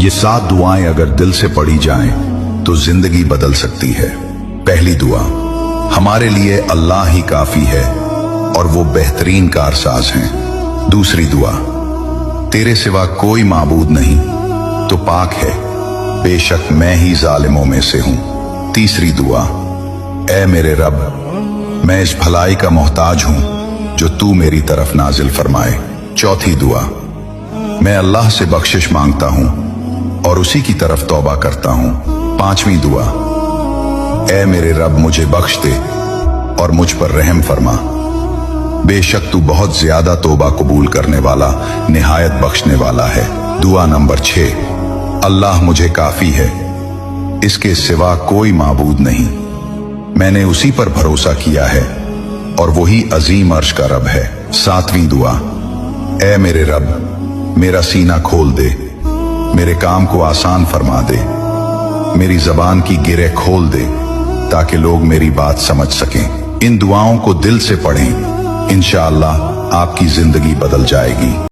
یہ 7 दुआएं अगर दिल से पढ़ी जाएं तो जिंदगी बदल सकती है। पहली दुआ, हमारे लिए अल्लाह ही काफी है और वो बेहतरीन कारसाज हैं। दूसरी दुआ, तेरे सिवा कोई माबूद नहीं तो पाक है, बेशक मैं ही जालिमों में से हूं। तीसरी दुआ, ऐ मेरे रब, मैं इस भलाई का मोहताज हूं जो तू मेरी तरफ नाजिल फरमाए। चौथी दुआ, मैं अल्लाह से बख्शिश मांगता हूं और उसी की तरफ तौबा करता हूं। पांचवी दुआ, ऐ मेरे रब मुझे बख्श दे और मुझ पर रहम फरमा, बेशक तू बहुत ज्यादा तौबा कबूल करने वाला, निहायत बख्शने वाला है। दुआ नंबर 6, अल्लाह मुझे काफी है, इसके सिवा कोई माबूद नहीं, मैंने उसी पर भरोसा किया है और वही अजीम अर्श का रब है। सातवीं दुआ, ऐ मेरे रब मेरा सीना खोल दे, मेरे काम को आसान फरमा दे, मेरी जबान की गिरें खोल दे ताकि लोग मेरी बात समझ सकें। इन दुआओं को दिल से पढ़ें, इंशाअल्लाह आपकी जिंदगी बदल जाएगी।